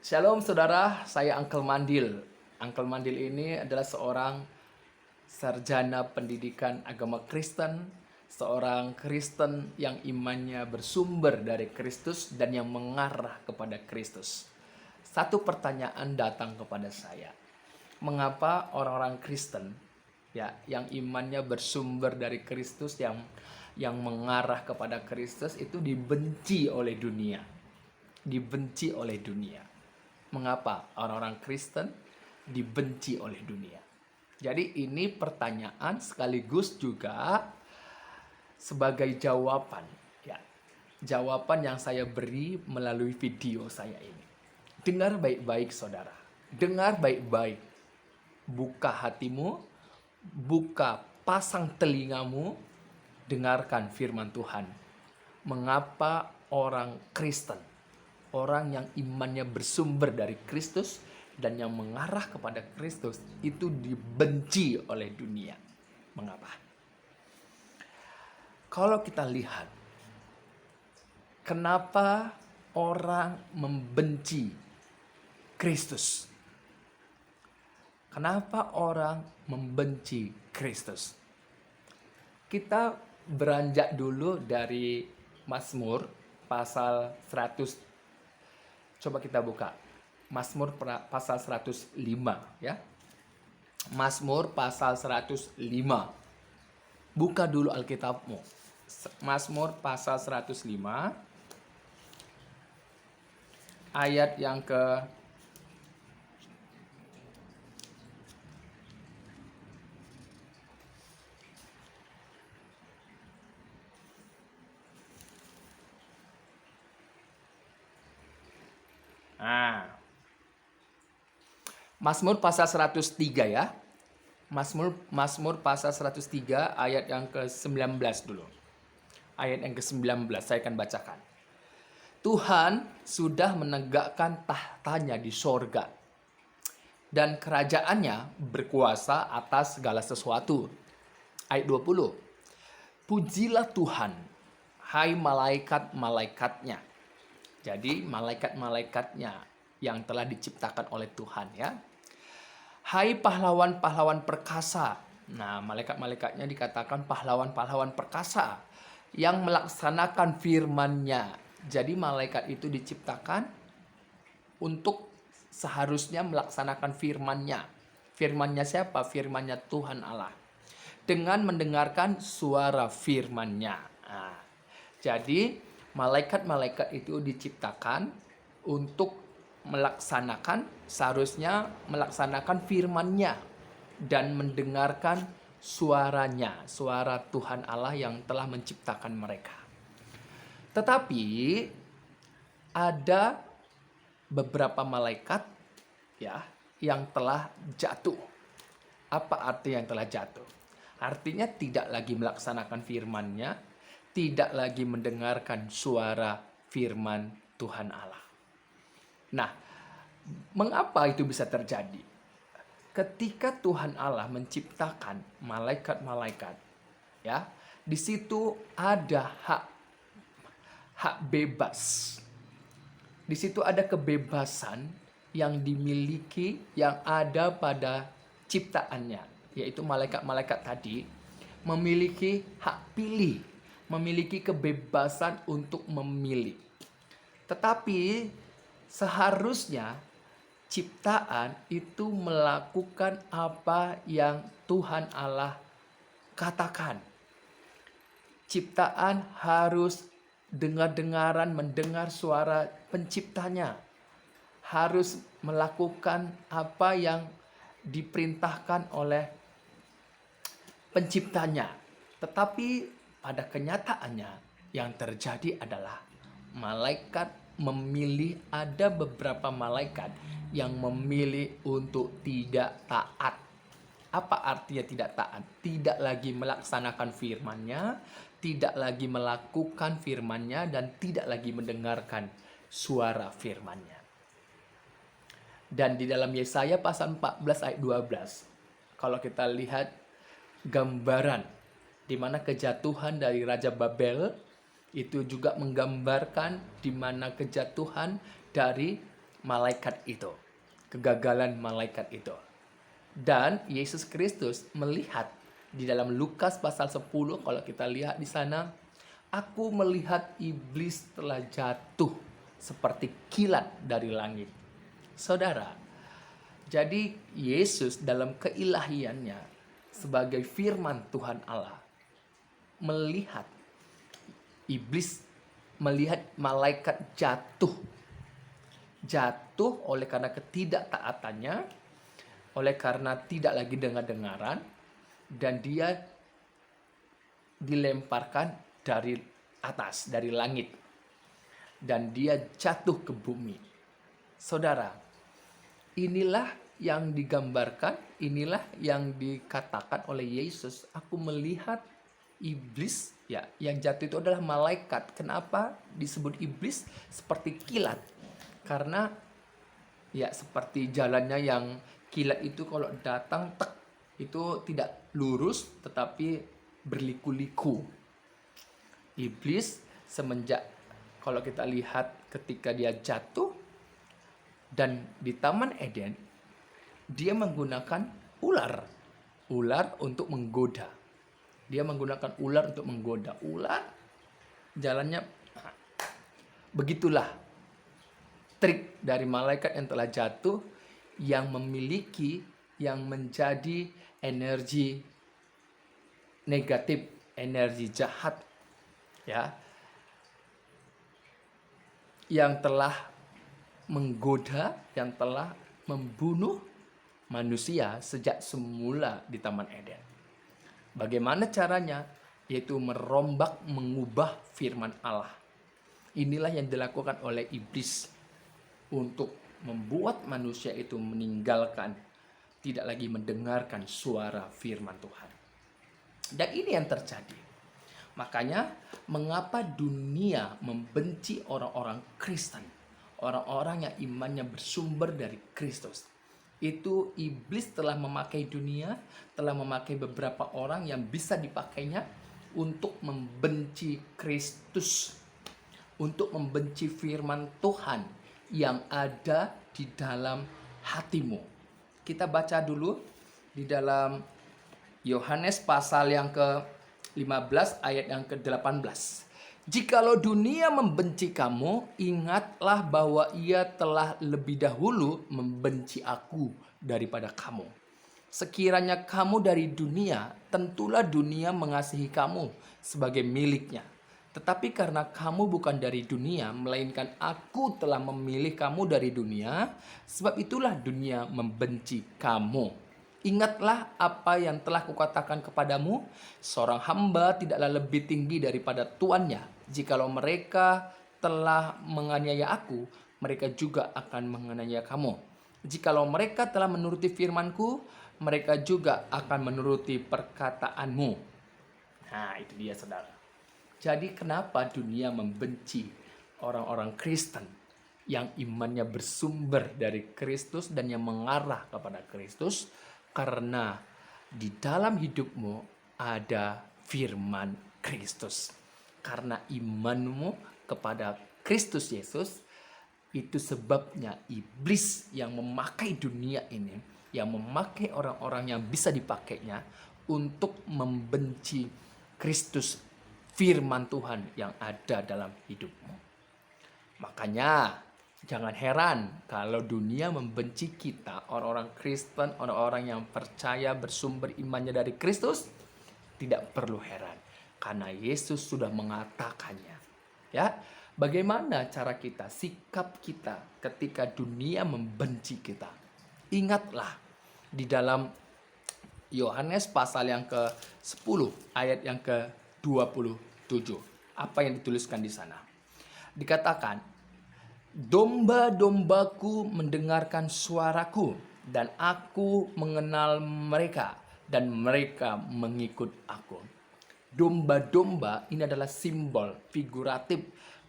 Shalom saudara, saya Uncle Mandil. Uncle Mandil ini adalah seorang sarjana pendidikan agama Kristen, seorang Kristen yang imannya bersumber dari Kristus dan yang mengarah kepada Kristus. Satu pertanyaan datang kepada saya. Mengapa orang-orang Kristen yang imannya bersumber dari Kristus, yang mengarah kepada Kristus itu dibenci oleh dunia? Dibenci oleh dunia. Mengapa orang-orang Kristen dibenci oleh dunia? Jadi ini pertanyaan sekaligus juga sebagai jawaban, jawaban yang saya beri melalui video saya ini. Dengar baik-baik saudara, dengar baik-baik. Buka hatimu, buka pasang telingamu, dengarkan firman Tuhan. Mengapa orang Kristen, orang yang imannya bersumber dari Kristus dan yang mengarah kepada Kristus itu dibenci oleh dunia? Mengapa? Kalau kita lihat, kenapa orang membenci Kristus? Kenapa orang membenci Kristus? Kita beranjak dulu dari Mazmur pasal 100. Coba kita buka Mazmur pasal 105 ya. Mazmur pasal 105. Buka dulu Alkitabmu. Mazmur pasal 105 ayat yang ke Mazmur pasal 103 ya. Mazmur pasal 103 ayat yang ke-19 dulu. Ayat yang ke-19 saya akan bacakan. Tuhan sudah menegakkan tahtanya di sorga, dan kerajaannya berkuasa atas segala sesuatu. Ayat 20. Pujilah Tuhan, hai malaikat-malaikatnya. Jadi malaikat-malaikatnya yang telah diciptakan oleh Tuhan ya. Hai pahlawan-pahlawan perkasa. Nah, malaikat-malaikatnya dikatakan pahlawan-pahlawan perkasa yang melaksanakan firman-Nya. Jadi malaikat itu diciptakan untuk seharusnya melaksanakan firman-Nya. Firman-Nya siapa? Firman-Nya Tuhan Allah. Dengan mendengarkan suara firman-Nya. Nah, jadi malaikat-malaikat itu diciptakan untuk seharusnya melaksanakan firman-Nya dan mendengarkan suaranya, suara Tuhan Allah yang telah menciptakan mereka. Tetapi ada beberapa malaikat yang telah jatuh. Apa arti yang telah jatuh? Artinya tidak lagi melaksanakan firman-Nya, tidak lagi mendengarkan suara firman Tuhan Allah. Nah, mengapa itu bisa terjadi? Ketika Tuhan Allah menciptakan malaikat-malaikat, di situ ada hak bebas. Di situ ada kebebasan yang dimiliki, yang ada pada ciptaannya, yaitu malaikat-malaikat tadi memiliki hak pilih, memiliki kebebasan untuk memilih. Tetapi seharusnya ciptaan itu melakukan apa yang Tuhan Allah katakan. Ciptaan harus dengar-dengaran mendengar suara penciptanya. Harus melakukan apa yang diperintahkan oleh penciptanya. Tetapi pada kenyataannya yang terjadi adalah ada beberapa malaikat yang memilih untuk tidak taat. Apa artinya tidak taat? Tidak lagi melaksanakan firman-Nya, tidak lagi melakukan firman-Nya, dan tidak lagi mendengarkan suara firman-Nya. Dan di dalam Yesaya pasal 14 ayat 12, kalau kita lihat gambaran di mana kejatuhan dari Raja Babel, itu juga menggambarkan di mana kejatuhan dari malaikat itu. Kegagalan malaikat itu. Dan Yesus Kristus melihat di dalam Lukas pasal 10, kalau kita lihat di sana, aku melihat iblis telah jatuh seperti kilat dari langit. Saudara, jadi Yesus dalam keilahiannya sebagai firman Tuhan Allah melihat iblis, melihat malaikat jatuh oleh karena ketidaktaatannya, oleh karena tidak lagi dengar-dengaran, dan dia dilemparkan dari atas, dari langit, dan dia jatuh ke bumi. Saudara, inilah yang digambarkan, inilah yang dikatakan oleh Yesus. Aku melihat iblis, ya, yang jatuh itu adalah malaikat. Kenapa disebut iblis? Seperti kilat. Karena ya seperti jalannya yang kilat itu kalau datang itu tidak lurus tetapi berliku-liku. Iblis semenjak, kalau kita lihat ketika dia jatuh dan di Taman Eden, dia menggunakan ular untuk menggoda. Dia menggunakan ular untuk menggoda. Ular jalannya, begitulah trik dari malaikat yang telah jatuh, yang memiliki, yang menjadi energi negatif, energi jahat, ya, yang telah menggoda, yang telah membunuh manusia sejak semula di Taman Eden. Bagaimana caranya? Yaitu merombak, mengubah firman Allah. Inilah yang dilakukan oleh iblis untuk membuat manusia itu meninggalkan, tidak lagi mendengarkan suara firman Tuhan. Dan ini yang terjadi. Makanya mengapa dunia membenci orang-orang Kristen, orang-orang yang imannya bersumber dari Kristus. Itu iblis telah memakai dunia, telah memakai beberapa orang yang bisa dipakainya untuk membenci Kristus, untuk membenci firman Tuhan yang ada di dalam hatimu. Kita baca dulu di dalam Yohanes pasal yang ke-15 ayat yang ke-18. Jikalau dunia membenci kamu, ingatlah bahwa ia telah lebih dahulu membenci aku daripada kamu. Sekiranya kamu dari dunia, tentulah dunia mengasihi kamu sebagai miliknya. Tetapi karena kamu bukan dari dunia, melainkan aku telah memilih kamu dari dunia, sebab itulah dunia membenci kamu. Ingatlah apa yang telah kukatakan kepadamu, seorang hamba tidaklah lebih tinggi daripada tuannya. Jikalau mereka telah menganiaya aku, mereka juga akan menganiaya kamu. Jikalau mereka telah menuruti firmanku, mereka juga akan menuruti perkataanmu. Nah, itu dia, saudara. Jadi kenapa dunia membenci orang-orang Kristen yang imannya bersumber dari Kristus dan yang mengarah kepada Kristus? Karena di dalam hidupmu ada firman Kristus. Karena imanmu kepada Kristus Yesus, itu sebabnya iblis yang memakai dunia ini, yang memakai orang-orang yang bisa dipakainya untuk membenci Kristus, firman Tuhan yang ada dalam hidupmu. Makanya jangan heran kalau dunia membenci kita, orang-orang Kristen, orang-orang yang percaya bersumber imannya dari Kristus. Tidak perlu heran karena Yesus sudah mengatakannya. Ya, bagaimana cara kita, sikap kita ketika dunia membenci kita? Ingatlah di dalam Yohanes pasal yang ke-10 ayat yang ke-27. Apa yang dituliskan di sana? Dikatakan, domba-dombaku mendengarkan suaraku, dan aku mengenal mereka, dan mereka mengikut aku. Domba-domba ini adalah simbol figuratif,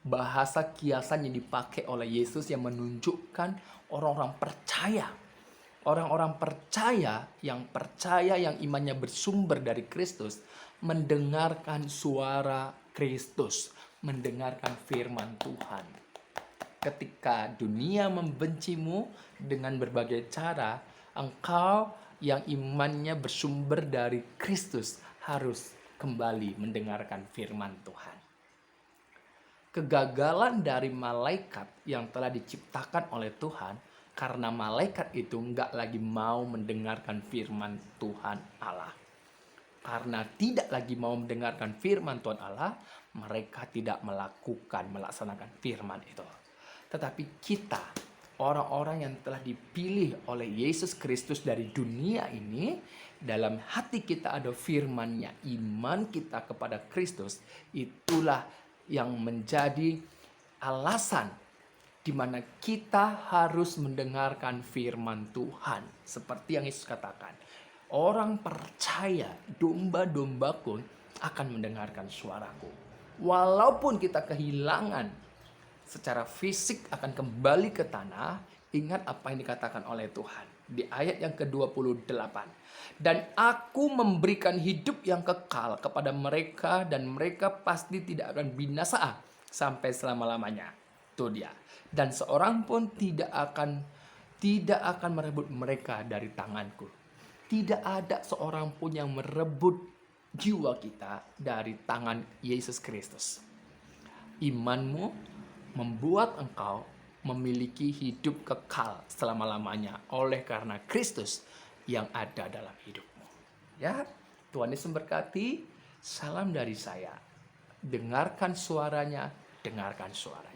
bahasa kiasan yang dipakai oleh Yesus yang menunjukkan orang-orang percaya. Orang-orang percaya yang imannya bersumber dari Kristus, mendengarkan suara Kristus, mendengarkan firman Tuhan. ketika dunia membencimu dengan berbagai cara, engkau yang imannya bersumber dari Kristus harus kembali mendengarkan firman Tuhan. Kegagalan dari malaikat yang telah diciptakan oleh Tuhan karena malaikat itu nggak lagi mau mendengarkan firman Tuhan Allah. Karena tidak lagi mau mendengarkan firman Tuhan Allah, mereka tidak melaksanakan firman itu. Tetapi kita, orang-orang yang telah dipilih oleh Yesus Kristus dari dunia ini, dalam hati kita ada firman-Nya, iman kita kepada Kristus, itulah yang menjadi alasan di mana kita harus mendengarkan firman Tuhan. Seperti yang Yesus katakan, orang percaya domba-dombaku akan mendengarkan suaraku. Walaupun kita kehilangan secara fisik akan kembali ke tanah, ingat apa yang dikatakan oleh Tuhan di ayat yang ke-28. Dan aku memberikan hidup yang kekal kepada mereka dan mereka pasti tidak akan binasa sampai selama-lamanya. Itu dia. Dan seorang pun tidak akan merebut mereka dari tanganku. Tidak ada seorang pun yang merebut jiwa kita dari tangan Yesus Kristus. Imanmu membuat engkau memiliki hidup kekal selama-lamanya oleh karena Kristus yang ada dalam hidupmu. Ya, Tuhan Yesus memberkati. Salam dari saya. Dengarkan suaranya, dengarkan suaranya.